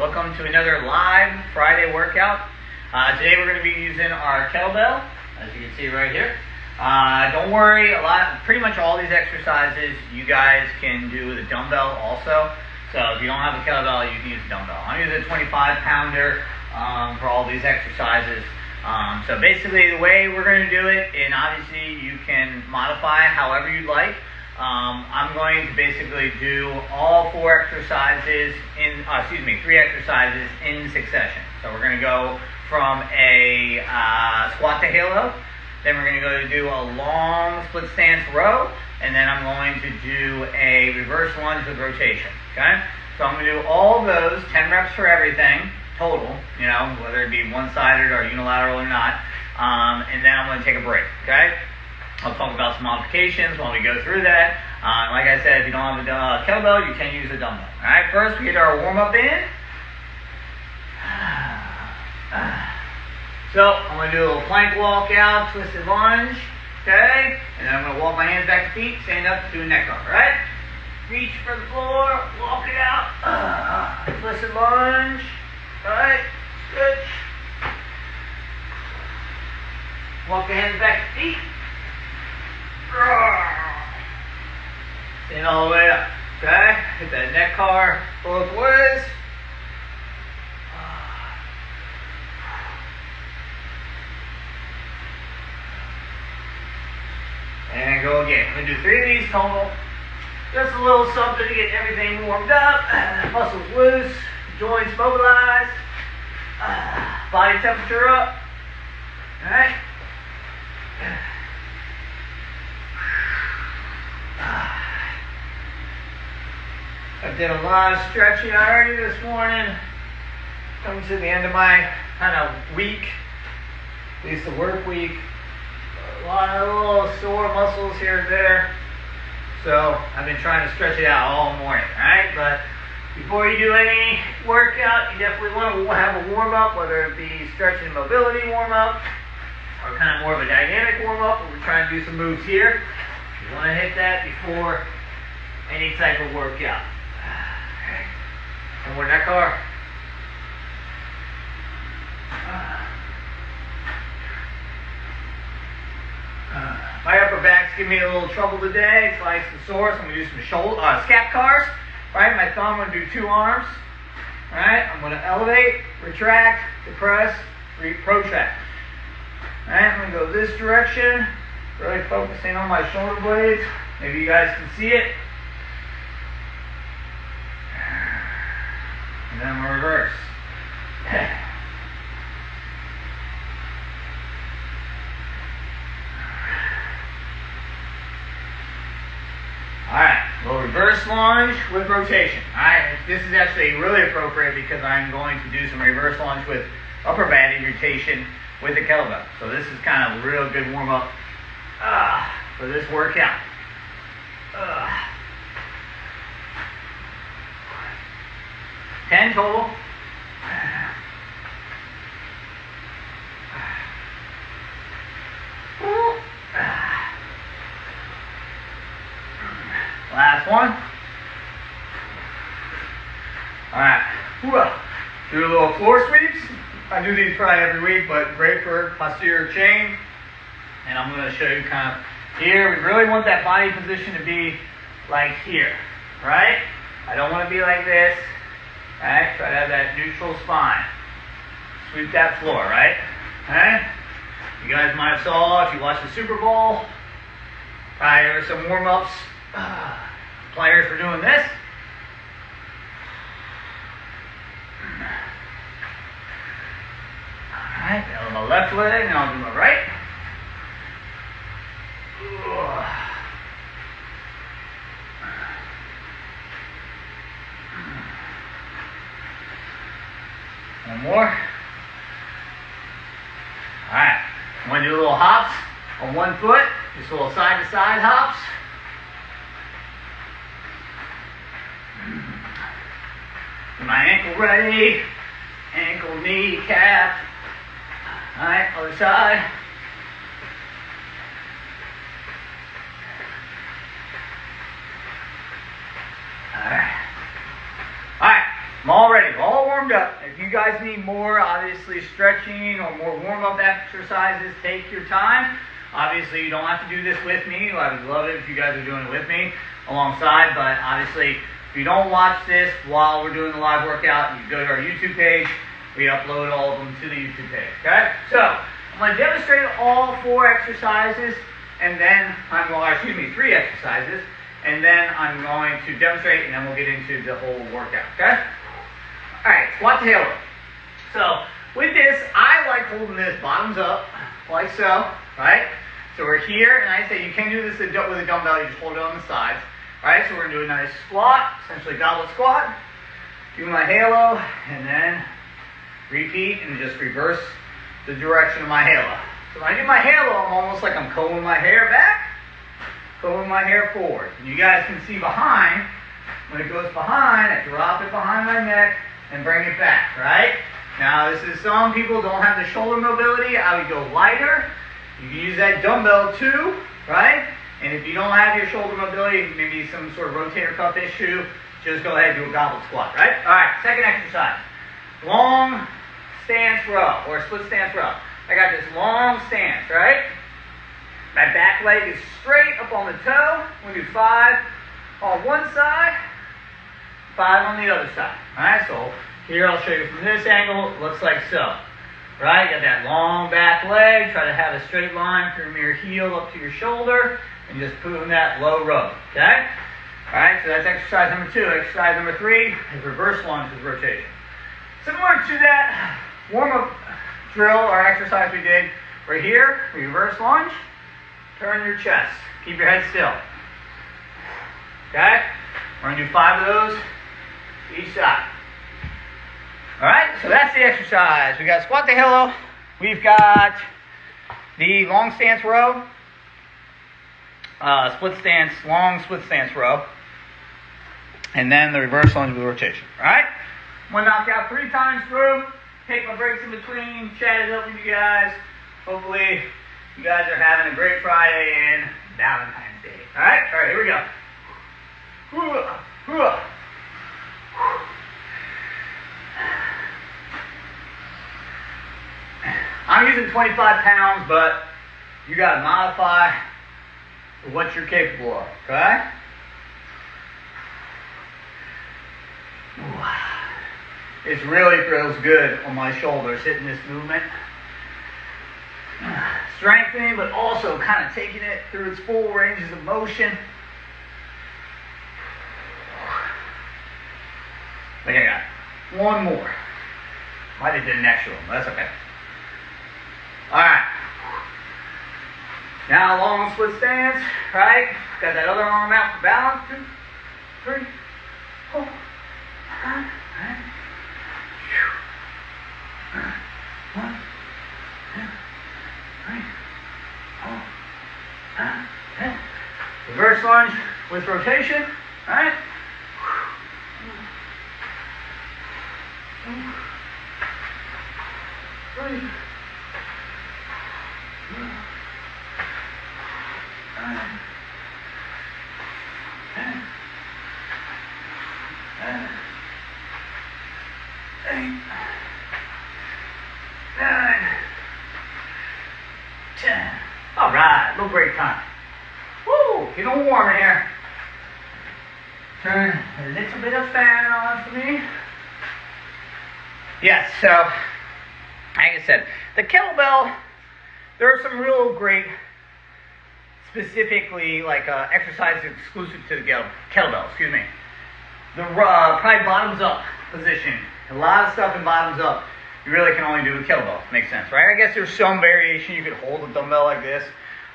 Welcome to another live Friday workout. Today we're going to be using our kettlebell, as you can see right here. Don't worry, pretty much all these exercises you guys can do with a dumbbell also. So if you don't have a kettlebell, you can use a dumbbell. I'm using a 25-pounder for all these exercises. So basically the way we're going to do it, and obviously you can modify however you'd like. I'm going to basically do all three exercises in succession. So we're going to go from a squat to halo, then we're going to go to do a long split stance row, and then I'm going to do a reverse lunge with rotation. Okay? So I'm going to do all of those, 10 reps for everything, total, you know, whether it be one-sided or unilateral or not, and then I'm going to take a break. Okay? I'll talk about some modifications while we go through that. Like I said, if you don't have a kettlebell, you can use a dumbbell. All right, first we get our warm-up in. So I'm going to do a little plank walk out, twisted lunge, okay? And then I'm going to walk my hands back to feet, stand up, do a neck up, all right? Reach for the floor, walk it out, twisted lunge, all right? Switch. Walk the hands back to feet. Stand all the way up, okay? Hit that neck car both ways. And go again. We're going to do 3 of these total. Just a little something to get everything warmed up. Muscles loose, joints mobilized, body temperature up. All right? I did a lot of stretching already this morning. Coming to the end of my kind of week, at least the work week. A lot of little sore muscles here and there. So I've been trying to stretch it out all morning, alright? But before you do any workout, you definitely want to have a warm-up, whether it be stretch and mobility warm-up, or kind of more of a dynamic warm-up, where we're trying to do some moves here. You want to hit that before any type of workout. One more neck car. My upper back's giving me a little trouble today. It's nice and sore, so I'm going to do some scap cars. Right, my thumb, I'm going to do 2 arms. Alright, I'm going to elevate, retract, depress, protract. Alright, I'm going to go this direction. Really focusing on my shoulder blades. Maybe you guys can see it. And then I'm going to reverse. Alright, we'll reverse lunge with rotation. Alright, this is actually really appropriate because I'm going to do some reverse lunge with upper body rotation with the kettlebell. So this is kind of a real good warm-up for this workout. 10 total. Last one. Alright. Do a little floor sweeps. I do these probably every week, but great for posterior chain. And I'm going to show you kind of here. We really want that body position to be like here, right? I don't want to be like this. Alright, try to have that neutral spine. Sweep that floor, right? Alright? You guys might have saw, if you watched the Super Bowl, probably there were some warm-ups. Players were doing this. Alright, now my left leg, now I'll do my right. One more. Alright, I'm going to do little hops on one foot, just little side-to-side hops. Get my ankle ready, ankle, knee, calf. Alright, other side. Alright. I'm all ready, all warmed up. If you guys need more, obviously, stretching or more warm-up exercises, take your time. Obviously, you don't have to do this with me. I would love it if you guys are doing it with me alongside, but obviously, if you don't watch this while we're doing the live workout, you go to our YouTube page. We upload all of them to the YouTube page, okay? So, I'm going to demonstrate all 4 exercises, and then I'm going, excuse me, 3 exercises, and then I'm going to demonstrate, and then we'll get into the whole workout, okay? All right, squat to halo. So with this, I like holding this bottoms up, like so, right? So we're here, and I say you can do this with a dumbbell, you just hold it on the sides. All right, so we're gonna do a nice squat, essentially goblet squat, do my halo, and then repeat, and just reverse the direction of my halo. So when I do my halo, I'm almost like I'm combing my hair back, combing my hair forward. And you guys can see behind, when it goes behind, I drop it behind my neck, and bring it back, right? Now, this is some people don't have the shoulder mobility. I would go lighter. You can use that dumbbell too, right? And if you don't have your shoulder mobility, maybe some sort of rotator cuff issue, just go ahead and do a goblet squat, right? All right, second exercise. Long stance row, or split stance row. I got this long stance, right? My back leg is straight up on the toe. We'll do 5 on one side, 5 on the other side. All right, so here I'll show you from this angle. It looks like so. Right, got that long back leg. Try to have a straight line from your heel up to your shoulder, and just put in that low row. Okay. All right, so that's exercise number 2. Exercise number 3 is reverse lunge with rotation. Similar to that warm-up drill or exercise we did. Right here, reverse lunge. Turn your chest. Keep your head still. Okay. We're gonna do 5 of those each side. All right, so that's the exercise. We got squat to halo. We've got the long stance row, split stance, long split stance row, and then the reverse lunge with rotation. All right, I'm gonna knock out 3 times through. Take my breaks in between. Chat it up with you guys. Hopefully, you guys are having a great Friday and Valentine's Day. All right, here we go. I'm using 25 pounds, but you got to modify for what you're capable of, okay? It really feels good on my shoulders hitting this movement. Strengthening, but also kind of taking it through its full ranges of motion. I think I got 1 more. Might have did an extra one, but that's okay. Alright. Now long split stance, right? Got that other arm out for balance. 2, 3, 4, 5, right? 1, 2, 3, 4, 5, 10. Reverse lunge with rotation, right? 3, 4, 5, 10, 11, 8, 9, 10. All right, little break time. Woo, getting warm in here. Turn a little bit of fan on for me. Yes, so like I said, the kettlebell, there are some real great, specifically like exercises exclusive to the kettlebell, excuse me. The probably bottoms up position. A lot of stuff in bottoms up, you really can only do with kettlebell. Makes sense, right? I guess there's some variation. You could hold a dumbbell like this,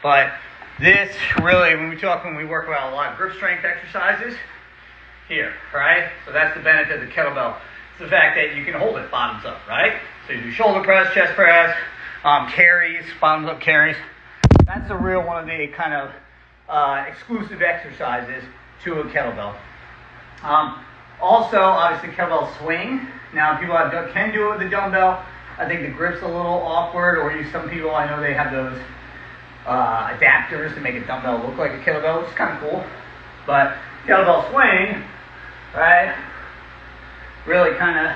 but this really, when we work about a lot of grip strength exercises, here, right? So that's the benefit of the kettlebell. It's the fact that you can hold it bottoms up, right? So you do shoulder press, chest press, carries, bottoms up carries. That's the real one of the kind of exclusive exercises to a kettlebell. Also, obviously, kettlebell swing. Now, people can do it with a dumbbell. I think the grip's a little awkward, or some people I know they have those adapters to make a dumbbell look like a kettlebell, which is kind of cool. But kettlebell swing, right? really kind of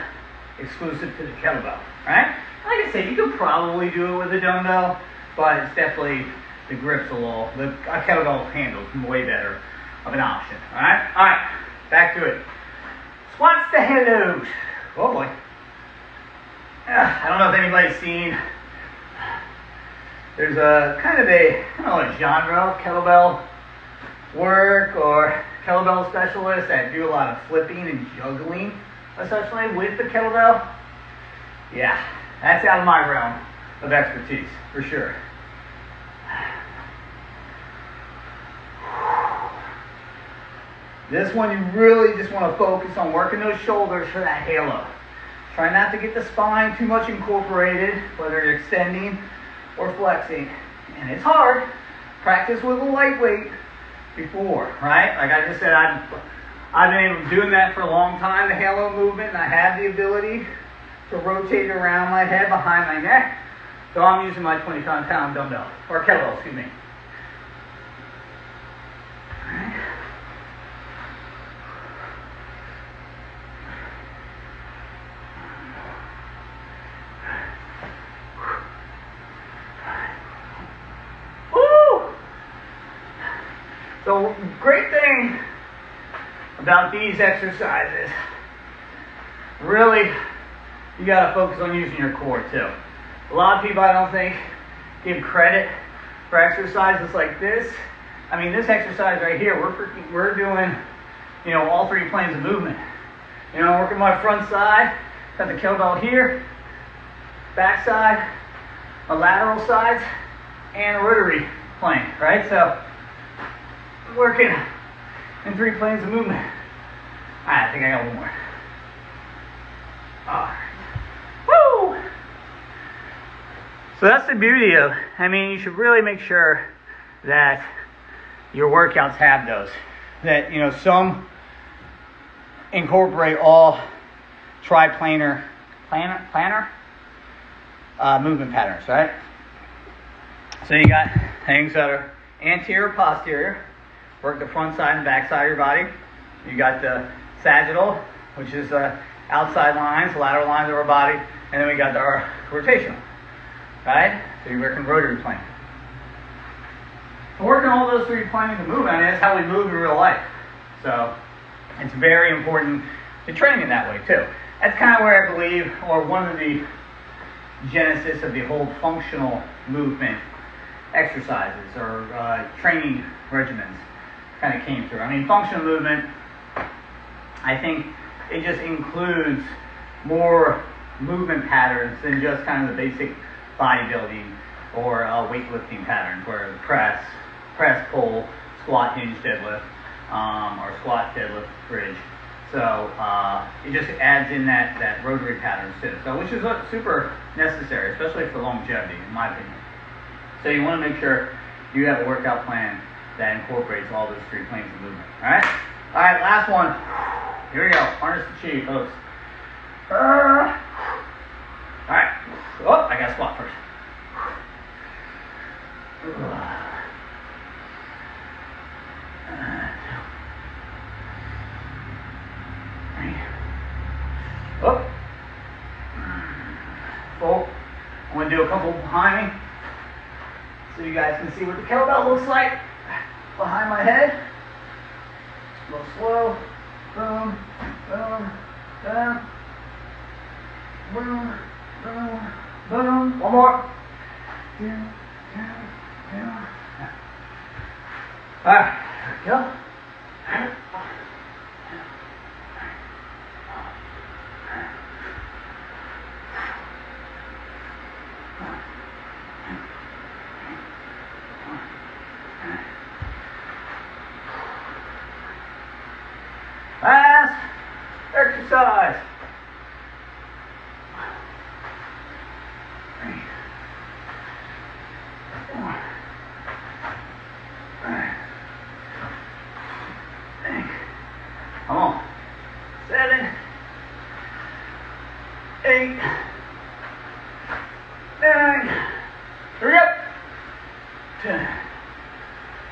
exclusive to the kettlebell, right? Like I said, you could probably do it with a dumbbell, but it's definitely, the grip's a kettlebell handle's way better of an option, all right? All right, back to it. Squats to halos. Oh boy. I don't know if anybody's seen, there's a kind of a, I don't know, a genre of kettlebell work or kettlebell specialists that do a lot of flipping and juggling, especially with the kettlebell. Yeah, that's out of my realm of expertise, for sure. This one, you really just want to focus on working those shoulders for that halo. Try not to get the spine too much incorporated, whether you're extending or flexing. And it's hard. Practice with a lightweight before, right? Like I just said, I've been doing that for a long time, the halo movement, and I have the ability to rotate around my head behind my neck. So I'm using my 25-pound dumbbell, or kettlebell, excuse me. All right. So, great thing about these exercises, really, you got to focus on using your core too. A lot of people, I don't think, give credit for exercises like this. I mean, this exercise right here, we're doing, all three planes of movement. Working my front side, got the kettlebell here, back side, my lateral sides, and a rotary plane, right? So, working in three planes of movement. All right, I think I got one more. All right. Woo! So that's the beauty of, you should really make sure that your workouts have those. That, some incorporate all triplanar movement patterns, right? So you got things that are anterior, posterior. Work the front side and back side of your body. You got the sagittal, which is the outside lines, lateral lines of our body, and then we got our rotational, right? So you're working rotary plane. So working all those three planes of movement, that's how we move in real life. So it's very important to train in that way too. That's kind of where I believe, or one of the genesis of the whole functional movement exercises or training regimens kind of came through. Functional movement, I think it just includes more movement patterns than just kind of the basic bodybuilding or weightlifting patterns where press, pull, squat, hinge, deadlift, or squat, deadlift, bridge. So it just adds in that rotary patterns too. So which is super necessary, especially for longevity, in my opinion. So you want to make sure you have a workout plan that incorporates all those three planes of movement. All right, last one. Here we go. Harness the chi, folks. All right. Oh, I got to squat first. Oh. Full. I'm going to do a couple behind me so you guys can see what the kettlebell looks like behind my head. A little slow. Boom, boom, down. Boom, boom, boom. One more. Down, down, down. All right, here we go. Last exercise. Come on. 7, 8, 9. Hurry up. 10.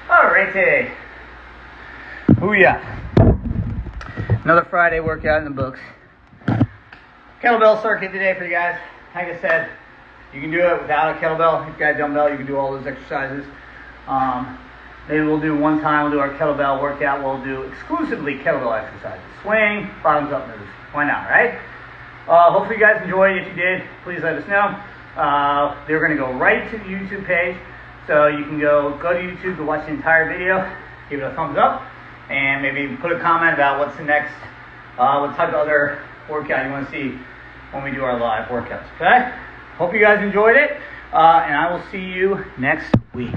All righty. Booyah. Another Friday workout in the books. kettlebell circuit today for you guys. Like I said, you can do it without a kettlebell. If you've got a dumbbell, you can do all those exercises. Maybe we'll do one time, we'll do our kettlebell workout. We'll do exclusively kettlebell exercises. Swing, bottoms up moves. Why not, right? Hopefully you guys enjoyed. If you did, please let us know. They're going to go right to the YouTube page. So you can go to YouTube to watch the entire video, give it a thumbs up, and maybe put a comment about what's the next, what type of other workout you want to see when we do our live workouts, okay? Hope you guys enjoyed it, and I will see you next week.